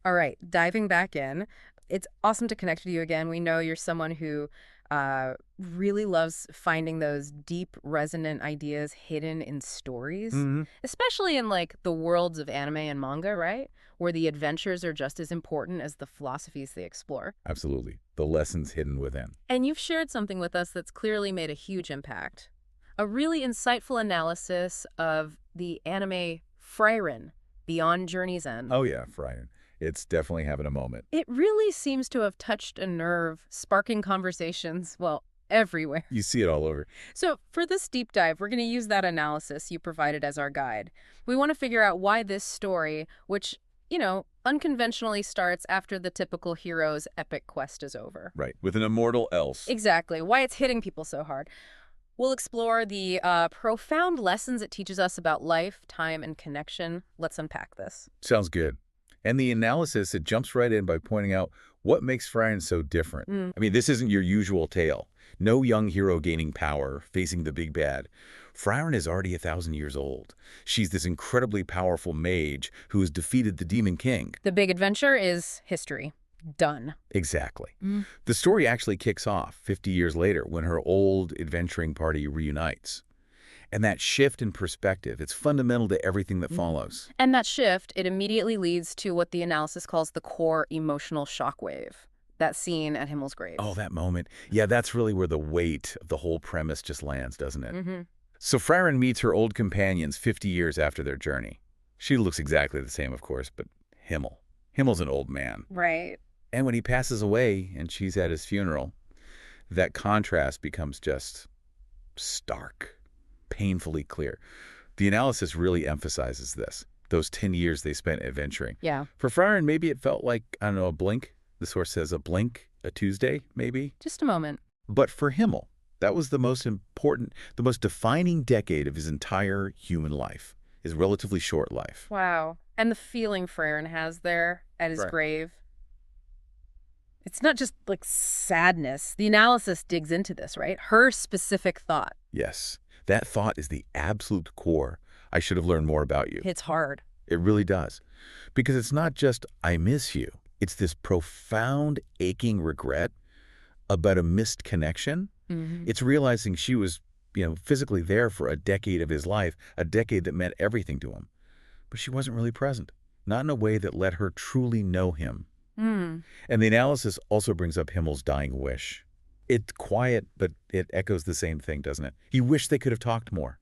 All right, diving back in. It's awesome to connect with you again. We know you're someone who really loves finding those deep, resonant ideas hidden in stories, Hmm. especially in like the worlds of anime and manga, right? Where the adventures are just as important as the philosophies they explore. Absolutely. The lessons hidden within. And you've shared something with us that's clearly made a huge impact. A really insightful analysis of the anime Frieren, Beyond Journey's End. Oh, yeah, Frieren. It's definitely having a moment. It really seems to have touched a nerve, sparking conversations, well, everywhere. You see it all over. So, for this deep dive, we're going to use that analysis you provided as our guide. We want to figure out why this story, which, unconventionally starts after the typical hero's epic quest is over. Right. With an immortal else. Exactly, why it's hitting people so hard. We'll explore the profound lessons it teaches us about life, time, and connection. Let's unpack this. Sounds good. And the analysis, it jumps right in by pointing out what makes Frieren so different. Mm. I mean, this isn't your usual tale. No young hero gaining power, facing the big bad. Frieren is already 1,000 years old. She's this incredibly powerful mage who has defeated the Demon King. The big adventure is history. Done. Exactly. Mm. The story actually kicks off 50 years later when her old adventuring party reunites. And that shift in perspective, it's fundamental to everything that follows. And that shift, it immediately leads to what the analysis calls the core emotional shockwave. That scene at Himmel's grave. Oh, that moment. Yeah, that's really where the weight of the whole premise just lands, doesn't it? Mm-hmm. So Frieren meets her old companions 50 years after their journey. She looks exactly the same, of course, but Himmel's an old man. Right. And when he passes away and she's at his funeral, that contrast becomes just stark, painfully clear. The analysis really emphasizes this, those 10 years they spent adventuring. Yeah. For Frieren, maybe it felt like, I don't know, a blink. The source says a blink, a Tuesday, maybe. Just a moment. But for Himmel, that was the most important, the most defining decade of his entire human life, his relatively short life. Wow. And the feeling Frieren has there at his Right. grave. It's not just like sadness. The analysis digs into this, right? Her specific thought Yes, that thought is the absolute core. I should have learned more about you. hits hard. It really does. Because it's not just, I miss you. It's this profound, aching regret about a missed connection. Mm-hmm. It's realizing she was, physically there for a decade of his life, a decade that meant everything to him. But she wasn't really present, not in a way that let her truly know him. Mm. And the analysis also brings up Himmel's dying wish. It's quiet, but it echoes the same thing, doesn't it? He wished they could have talked more,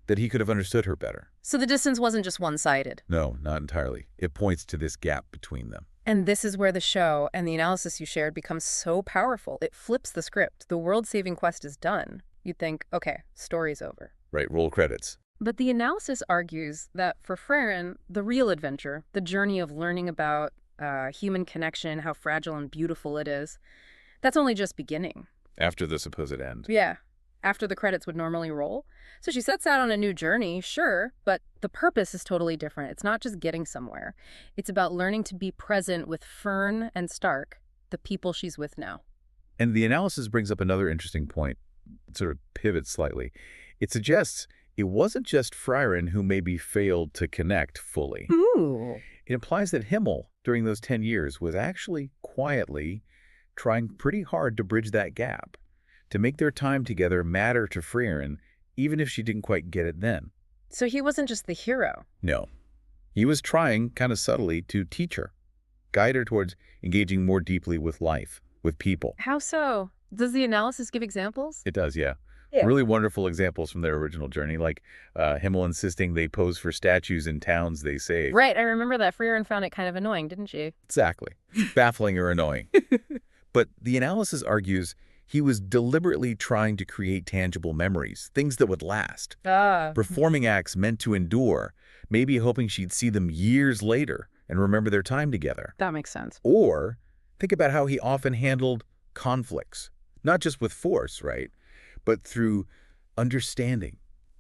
that he could have understood her better. So the distance wasn't just one-sided. No, not entirely. It points to this gap between them. And this is where the show and the analysis you shared becomes so powerful. It flips the script. The world-saving quest is done. You'd think, okay, story's over. Right, roll credits. But the analysis argues that for Frieren, the real adventure, the journey of learning about human connection, how fragile and beautiful it is, that's only just beginning. After the supposed end. Yeah, after the credits would normally roll. So she sets out on a new journey, sure, but the purpose is totally different. It's not just getting somewhere. It's about learning to be present with Fern and Stark, the people she's with now. And the analysis brings up another interesting point. It sort of pivots slightly. It suggests it wasn't just Frieren who maybe failed to connect fully. Ooh. It implies that Himmel, during those 10 years, was actually quietly trying pretty hard to bridge that gap, to make their time together matter to Frieren, even if she didn't quite get it then. So he wasn't just the hero. No. He was trying, kind of subtly, to teach her, guide her towards engaging more deeply with life, with people. How so? Does the analysis give examples? It does, yeah. Yeah. Really wonderful examples from their original journey, like Himmel insisting they pose for statues in towns they saved. Right, I remember that. Frieren found it kind of annoying, didn't she? Exactly. Baffling or annoying. But the analysis argues he was deliberately trying to create tangible memories, things that would last. Performing acts meant to endure, maybe hoping she'd see them years later and remember their time together. That makes sense. Or think about how he often handled conflicts, not just with force, right? But through understanding,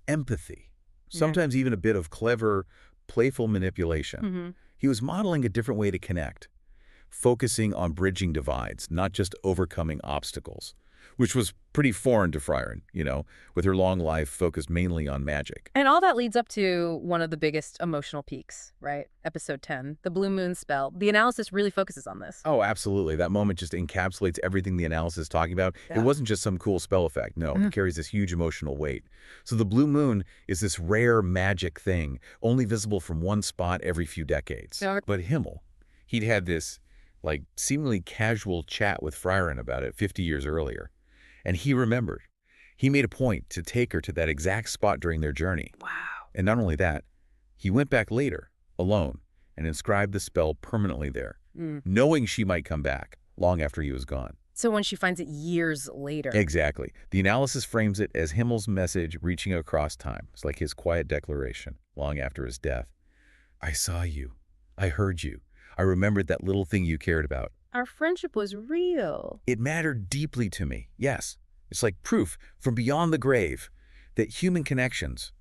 empathy, sometimes even a bit of clever, playful manipulation. Mm-hmm. He was modeling a different way to connect, focusing on bridging divides, not just overcoming obstacles. which was pretty foreign to Frieren, with her long life focused mainly on magic. And all that leads up to one of the biggest emotional peaks, right? Episode 10, the Blue Moon spell. The analysis really focuses on this. Oh, absolutely. That moment just encapsulates everything the analysis is talking about. Yeah. It wasn't just some cool spell effect. No, it carries this huge emotional weight. So the blue moon is this rare magic thing, only visible from one spot every few decades. Yeah. But Himmel, he'd had this, seemingly casual chat with Frieren about it 50 years earlier. And he remembered. He made a point to take her to that exact spot during their journey. Wow. And not only that, he went back later, alone, and inscribed the spell permanently there, knowing she might come back long after he was gone. So when she finds it years later. Exactly. The analysis frames it as Himmel's message reaching across time. It's like his quiet declaration long after his death. I saw you. I heard you. I remembered that little thing you cared about. Our friendship was real. It mattered deeply to me, yes. It's like proof from beyond the grave that human connections,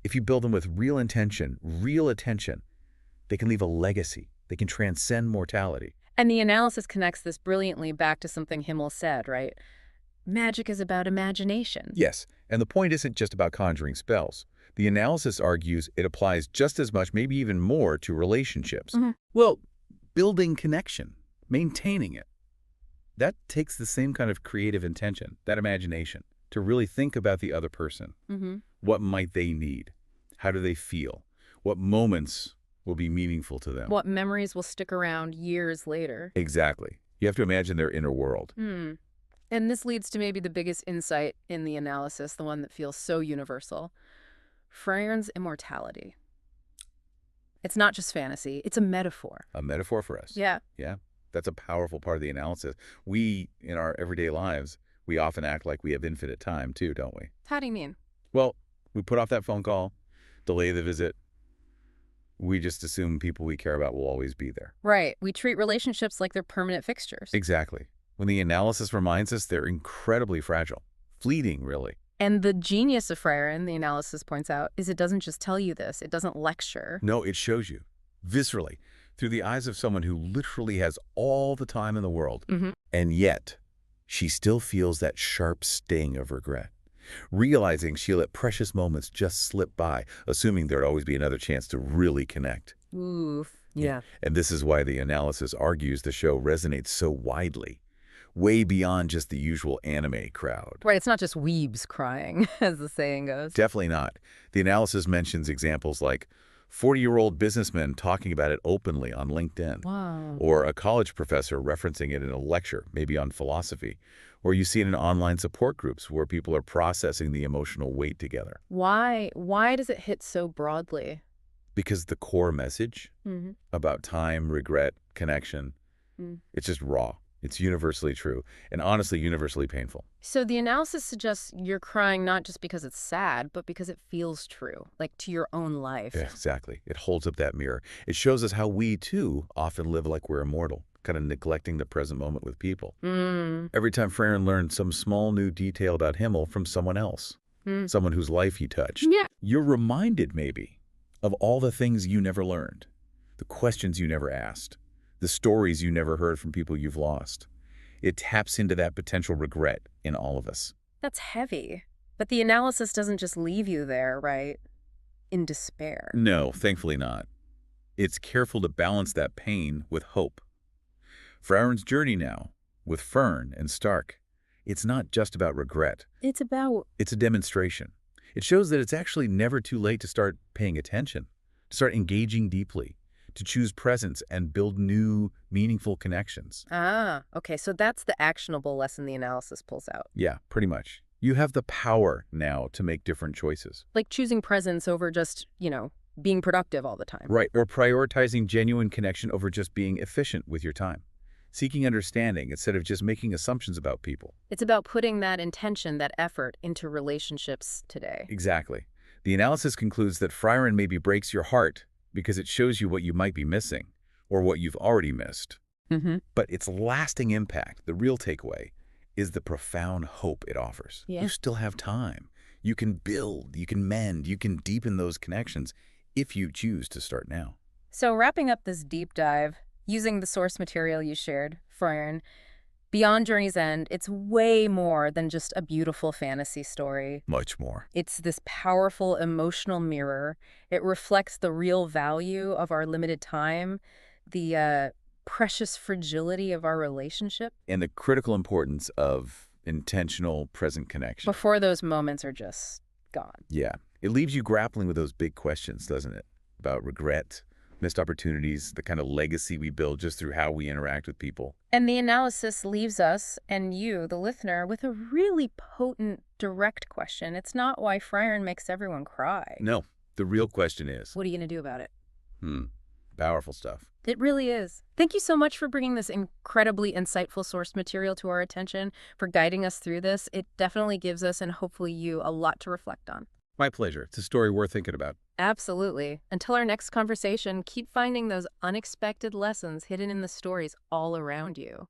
if you build them with real intention, real attention, they can leave a legacy. They can transcend mortality. And the analysis connects this brilliantly back to something Himmel said, right? Magic is about imagination. Yes, and the point isn't just about conjuring spells. The analysis argues it applies just as much, maybe even more, to relationships. Well, building connection, maintaining it. That takes the same kind of creative intention, that imagination, to really think about the other person. What might they need? How do they feel? What moments will be meaningful to them? What memories will stick around years later? Exactly. You have to imagine their inner world. And this leads to maybe the biggest insight in the analysis, the one that feels so universal. Frieren's immortality. It's not just fantasy, it's a metaphor. A metaphor for us. Yeah. Yeah. That's a powerful part of the analysis. We, in our everyday lives, we often act like we have infinite time too, don't we? How do you mean? Well, we put off that phone call, delay the visit. We just assume people we care about will always be there. Right. We treat relationships like they're permanent fixtures. Exactly. When the analysis reminds us they're incredibly fragile, fleeting, really. And the genius of Frieren, the analysis points out, is it doesn't just tell you this. It doesn't lecture. No, it shows you, viscerally, through the eyes of someone who literally has all the time in the world. And yet, she still feels that sharp sting of regret, realizing she let precious moments just slip by, assuming there'd always be another chance to really connect. Oof. Yeah. And this is why the analysis argues the show resonates so widely, way beyond just the usual anime crowd. Right, it's not just weebs crying, as the saying goes. Definitely not. The analysis mentions examples like 40-year-old businessmen talking about it openly on LinkedIn. Wow. Or a college professor referencing it in a lecture, maybe on philosophy. Or you see it in online support groups where people are processing the emotional weight together. Why does it hit so broadly? Because the core message about time, regret, connection, it's just raw. It's universally true, and honestly universally painful. So the analysis suggests you're crying not just because it's sad, but because it feels true, like to your own life. Yeah, exactly. It holds up that mirror. It shows us how we, too, often live like we're immortal, kind of neglecting the present moment with people. Every time Frieren learned some small new detail about Himmel from someone else, someone whose life he touched, you're reminded, maybe, of all the things you never learned, the questions you never asked, the stories you never heard from people you've lost. It taps into that potential regret in all of us. That's heavy. But the analysis doesn't just leave you there, right? In despair. No, thankfully not. It's careful to balance that pain with hope. Frieren's journey now, with Fern and Stark, it's not just about regret. It's a demonstration. It shows that it's actually never too late to start paying attention, to start engaging deeply, to choose presence and build new, meaningful connections. Okay, so that's the actionable lesson the analysis pulls out. Yeah, pretty much. You have the power now to make different choices. Like choosing presence over just, being productive all the time. Right, or prioritizing genuine connection over just being efficient with your time. Seeking understanding instead of just making assumptions about people. It's about putting that intention, that effort into relationships today. Exactly. The analysis concludes that Frieren maybe breaks your heart because it shows you what you might be missing or what you've already missed. But its lasting impact, the real takeaway, is the profound hope it offers. Yeah. You still have time. You can build, you can mend, you can deepen those connections if you choose to start now. So wrapping up this deep dive, using the source material you shared, Frieren, Beyond Journey's End, it's way more than just a beautiful fantasy story. Much more. It's this powerful emotional mirror. It reflects the real value of our limited time, the precious fragility of our relationship. And the critical importance of intentional present connection. Before those moments are just gone. Yeah. It leaves you grappling with those big questions, doesn't it? About regret, missed opportunities, the kind of legacy we build just through how we interact with people. And the analysis leaves us, and you, the listener, with a really potent, direct question. It's not why Frieren makes everyone cry. No. The real question is... What are you going to do about it? Powerful stuff. It really is. Thank you so much for bringing this incredibly insightful source material to our attention, for guiding us through this. It definitely gives us, and hopefully you, a lot to reflect on. My pleasure. It's a story worth thinking about. Absolutely. Until our next conversation, keep finding those unexpected lessons hidden in the stories all around you.